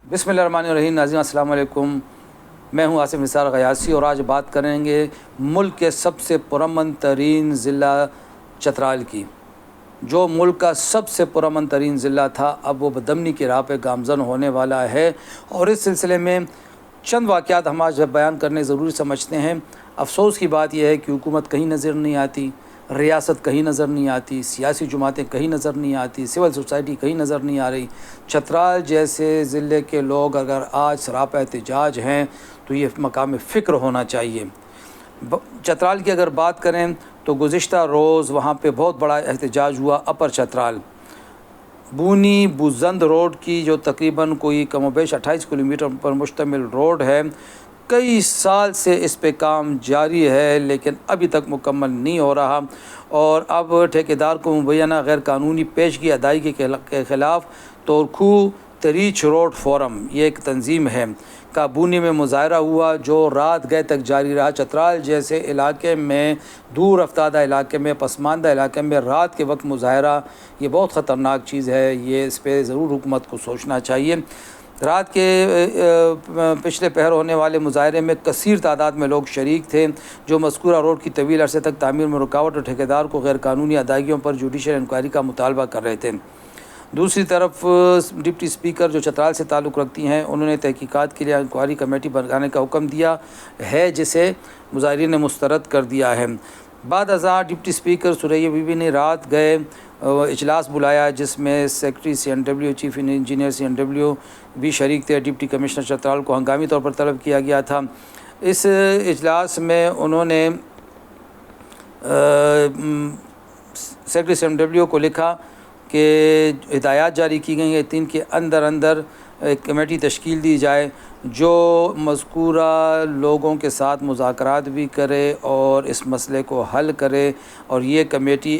बिस्मिल्लाहिर्रहमानिर्रहीम। नाज़रीन अस्सलाम वालेकुम। मैं हूं आसिफ निसार ग़यासी और आज बात करेंगे मुल्क के सबसे पुरअमन तरीन ज़िला चतराल की। जो मुल्क का सबसे पुरअमन तरीन ज़िला था, अब वो बदअमनी की राह पे गामज़न होने वाला है। और इस सिलसिले में चंद वाक़यात हम आज बयान करने ज़रूरी समझते हैं। अफसोस की बात यह है कि हुकूमत कहीं नज़र नहीं आती, रियासत कहीं नज़र नहीं आती, सियासी जमातें कहीं नज़र नहीं आती, सिविल सोसाइटी कहीं नज़र नहीं आ रही। चतराल जैसे ज़िले के लोग अगर आज सरापा एहतजाज हैं तो ये मकाम फ़िक्र होना चाहिए। चतराल की अगर बात करें तो गुज़िश्ता रोज़ वहाँ पे बहुत बड़ा एहतजाज हुआ। अपर चतराल बूनी बुज़ंद रोड की जो तकरीबन कोई कमोबेश 28 किलोमीटर पर मुश्तमिल रोड है, कई साल से इस पे काम जारी है लेकिन अभी तक मुकम्मल नहीं हो रहा। और अब ठेकेदार को मुबैना गैर कानूनी पेशगी अदायगी के ख़िलाफ़ तोरखू तरीच रोड फोरम, ये एक तंजीम है, का बूनी में मुज़ाहरा हुआ जो रात गए तक जारी रहा। चतराल जैसे इलाके में, दूर अफ्तादा इलाके में, पसमानदा इलाके में रात के वक्त मुज़ाहरा ये बहुत ख़तरनाक चीज़ है। ये इस पर ज़रूर हुकूमत को सोचना चाहिए। रात के पिछले पहर होने वाले मुजाहरे में कसीर तादाद में लोग शरीक थे जो मज़कूरा रोड की तवील अरसे तक तामीर में रुकावट और ठेकेदार को गैर कानूनी अदायगियों पर जुडिशल इंक्वायरी का मुतालबा कर रहे थे। दूसरी तरफ डिप्टी स्पीकर जो चतराल से ताल्लुक़ रखती हैं, उन्होंने तहकीकात के लिए इंक्वायरी कमेटी बनाने का हुक्म दिया है जिसे मुज़ाहिरीन ने मुस्तरद कर दिया है। बाद अज़ां डिप्टी स्पीकर सुरैया बीबी ने रात गए इजलास बुलाया जिसमें secretary CNW, chief engineer CNW भी शरीक थे। डिप्टी कमिश्नर चतराल को हंगामी तौर पर तलब किया गया था। इस इजलास में उन्होंने सेक्रेटरी CNW को लिखा कि हिदायत जारी की गई हैं 3 के अंदर एक कमेटी तश्कील दी जाए जो मज़कूरा लोगों के साथ मुज़ाकरात भी करे और इस मसले को हल करे। और ये कमेटी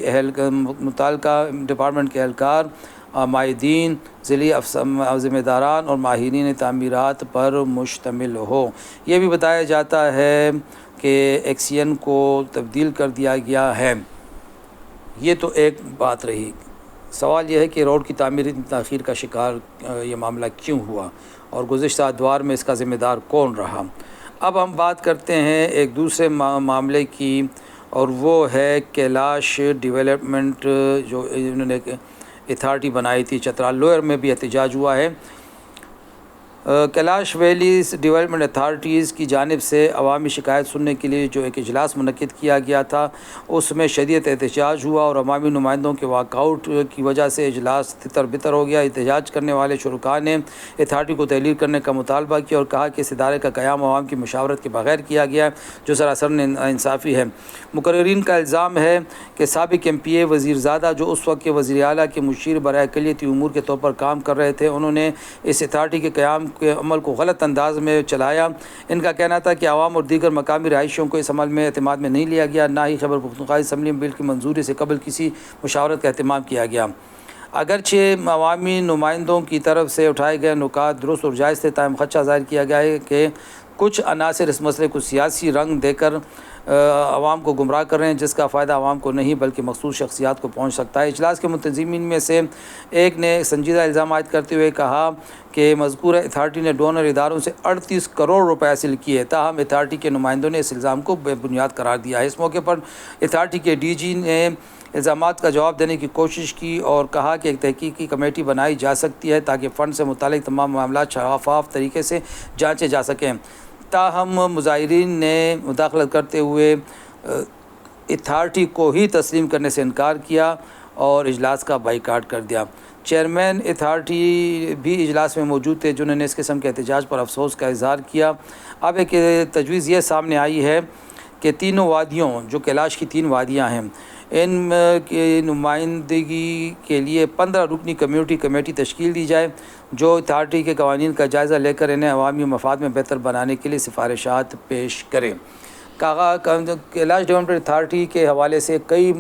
मुताल्लिका डिपार्टमेंट के एहलकार, माहिदीन, ज़िली ज़िम्मेदारान और माहिरीन तामीरात पर मुश्तमिल हो। ये भी बताया जाता है कि एक्सियन को तब्दील कर दिया गया है। ये तो एक बात रही। सवाल यह है कि रोड की तामीर इतनी ताख़ीर का शिकार ये मामला क्यों हुआ और गुज़िश्ता अदवार में इसका ज़िम्मेदार कौन रहा। अब हम बात करते हैं एक दूसरे मामले की, और वो है कैलाश डेवलपमेंट जो इन्होंने अथॉरिटी बनाई थी। चतराल लोअर में भी एहतजाज हुआ है। कैलाश वैली डेवलपमेंट अथॉरिटीज़ की जानिब से अवामी शिकायत सुनने के लिए जो एक इजलास मुनक़िद किया गया था उसमें शदीद एहतजाज हुआ और अवामी नुमाइंदों के वाकआउट की वजह से इजलास तितर बितर हो गया। एहतजाज करने वाले शुरका ने अथॉरिटी को तहलील करने का मुतालबा किया और कहा कि इस इदारे का क़याम अवाम की मशावरत के बग़ैर किया गया जो सरासर नाइंसाफ़ी है। मुकर्रिरीन का इल्ज़ाम है कि साबिक़ MPA वज़ीरज़ादा जो उस वक्त के वज़ीर आला के मुशीर बराए अक़लियती उमूर के तौर पर काम कर रहे थे, उन्होंने इस अथॉरिटी के क़याम के अमल को गलत अंदाज में चलाया। इनका कहना था कि आवाम और दीगर मकामी रहायशियों को इस अमल में एतमाद में नहीं लिया गया, ना ही खैबर पख्तूनख्वा असम्बली में बिल की मंजूरी से कबल किसी मुशावरत का अहतमाम किया गया। अगरचे अवामी नुमाइंदों की तरफ से उठाए गए नुकात दुरुस्त और जायज़ थे, ताहम खदशा ज़ाहिर किया गया है कि कुछ अनासर इस मसले को सियासी रंग देकर आवाम को गुमराह कर रहे हैं जिसका फ़ायदा आवाम को नहीं बल्कि मखसूस शख्सियात को पहुँच सकता है। इजलास के मुंतज़मीन में से एक ने संजीदा इल्ज़ाम आयद करते हुए कहा कि मज़कूरा अथॉरिटी ने डोनर इदारों से 38 करोड़ रुपए हासिल किए, ताहम अथॉरिटी के नुमाइंदों ने इस इल्ज़ाम को बेबुनियाद करार दिया है। इस मौके पर अथॉरिटी के DG ने इल्ज़ामात का जवाब देने की कोशिश की और कहा कि एक तहकीकी कमेटी बनाई जा सकती है ताकि फ़ंड से मुताल्लिक़ तमाम मामला शफ़ाफ़ तरीके से जाँचे जा सकें। ताहम मुज़ाहिरीन ने मुदाखलत करते हुए अथॉरिटी को ही तस्लीम करने से इनकार किया और इजलास का बाइकाट कर दिया। चेयरमैन अथॉरिटी भी इजलास में मौजूद थे जिन्होंने इस किस्म के एहतजाज पर अफसोस का इज़हार किया। अब एक तजवीज़ ये सामने आई है कि तीनों वादियों जो कैलाश की 3 वादियाँ हैं, इन की नुमाइंदगी के लिए 15 रुकनी कम्यूनिटी कमेटी तश्कील दी जाए जो अथॉरिटी के कवानीन का जायज़ा लेकर इन्हें अवामी मफाद में बेहतर बनाने के लिए सिफारिशात पेश करें। कैलाश डेवलपमेंट अथॉरिटी के हवाले से कई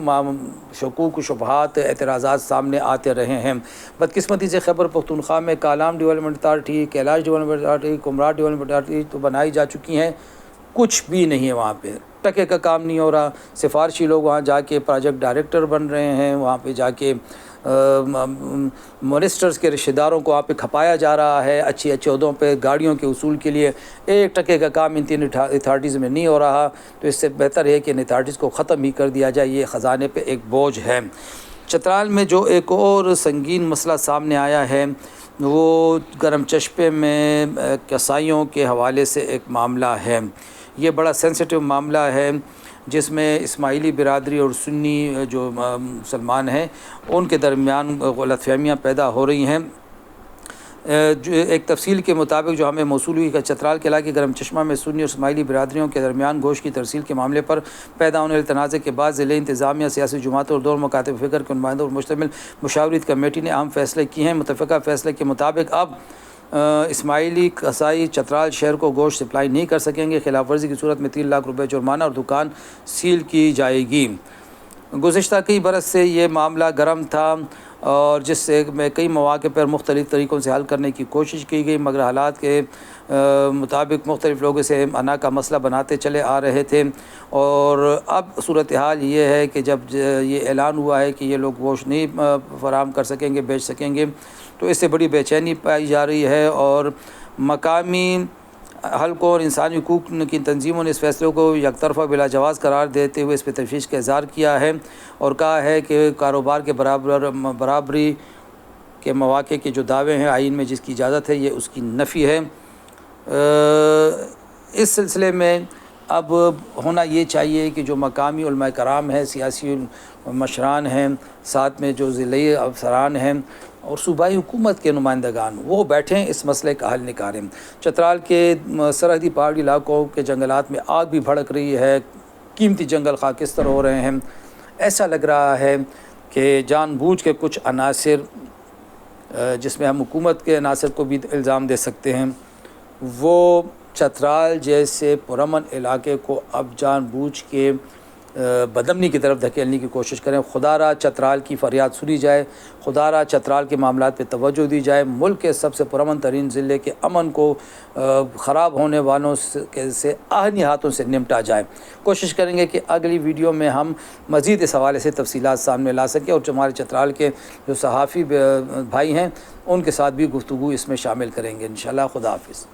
शकूक शुबहात एतराज़ात सामने आते रहे हैं। बदकिस्मती से खैबर पख्तूनख्वा में Kalam development authority, Kalash development authority, कुमराह डेवलपमेंट अथॉरिटी तो बनाई जा चुकी हैं, कुछ भी नहीं है वहाँ पे, टके का काम नहीं हो रहा। सिफारशी लोग वहाँ जाके प्रोजेक्ट डायरेक्टर बन रहे हैं, वहाँ पे जाके منسٹرز کے رشتہ داروں کو وہاں پہ کھپایا جا رہا ہے اچھے عہدوں پہ گاڑیوں کے اصول کے لیے. 1% کا کام ان 3 اتھارٹیز میں نہیں ہو رہا. تو اس سے بہتر ہے کہ ان اتھارٹیز کو ختم ہی کر دیا جائے. یہ خزانے پہ ایک بوجھ ہے. چترال میں جو ایک اور سنگین مسئلہ سامنے آیا ہے وہ گرم چشپے میں کسائیوں کے حوالے سے ایک معاملہ ہے. یہ بڑا سینسٹیو معاملہ ہے جس میں اسماعیلی برادری اور سنی جو مسلمان ہیں ان کے درمیان غلط فہمیاں پیدا ہو رہی ہیں. جو ایک تفصیل کے مطابق جو ہمیں موصول ہوئی کہ چترال کے علاقے گرم چشمہ میں سنی اور اسماعیلی برادریوں کے درمیان گوشت کی ترسیل کے معاملے پر پیدا ہونے والے تنازع کے بعد ضلع انتظامیہ سیاسی جماعتوں اور دور مکاتب فکر کے نمائندوں اور مشتمل مشاورت کمیٹی نے اہم فیصلے کیے ہیں. متفقہ فیصلے کے مطابق اب اسماعیلی کسائی چترال شہر کو گوشت سپلائی نہیں کر سکیں گے. خلاف ورزی کی صورت میں 3 لاکھ روپے جرمانہ اور دکان سیل کی جائے گی. گزشتہ کئی برس سے یہ معاملہ گرم تھا اور جس سے میں کئی مواقع پر مختلف طریقوں سے حل کرنے کی کوشش کی گئی مگر حالات کے مطابق مختلف لوگ اسے انا کا مسئلہ بناتے چلے آ رہے تھے. اور اب صورتحال یہ ہے کہ جب یہ اعلان ہوا ہے کہ یہ لوگ گوشت نہیں فراہم کر سکیں گے بیچ سکیں گے تو اس سے بڑی بے چینی پائی جا رہی ہے. اور مقامی حلقوں اور انسانی حقوق کی تنظیموں نے اس فیصلے کو یک طرفہ بلا جواز قرار دیتے ہوئے اس پہ تشویش کا اظہار کیا ہے اور کہا ہے کہ کاروبار کے برابری کے مواقع کے جو دعوے ہیں آئین میں جس کی اجازت ہے یہ اس کی نفی ہے. اس سلسلے میں اب ہونا یہ چاہیے کہ جو مقامی علماء کرام ہیں سیاسی مشران ہیں ساتھ میں جو ضلعی افسران ہیں اور صوبائی حکومت کے نمائندگان وہ بیٹھیں اس مسئلے کا حل نکالیں. چترال کے سرحدی پہاڑی علاقوں کے جنگلات میں آگ بھی بھڑک رہی ہے. قیمتی جنگل خاکستر ہو رہے ہیں. ایسا لگ رہا ہے کہ جان بوجھ کے کچھ عناصر جس میں ہم حکومت کے عناصر کو بھی الزام دے سکتے ہیں وہ چترال جیسے پرامن علاقے کو اب جان بوجھ کے بدامنی کی طرف دھکیلنے کی کوشش کریں. خدا را چترال کی فریاد سنی جائے. خدا را چترال کے معاملات پہ توجہ دی جائے. ملک کے سب سے پرامن ترین ضلع کے امن کو خراب ہونے والوں سے آہنی ہاتھوں سے نمٹا جائے. کوشش کریں گے کہ اگلی ویڈیو میں ہم مزید اس حوالے سے تفصیلات سامنے لا سکیں اور جو ہمارے چترال کے جو صحافی بھائی ہیں ان کے ساتھ بھی گفتگو اس میں شامل کریں گے انشاءاللہ. خدا حافظ.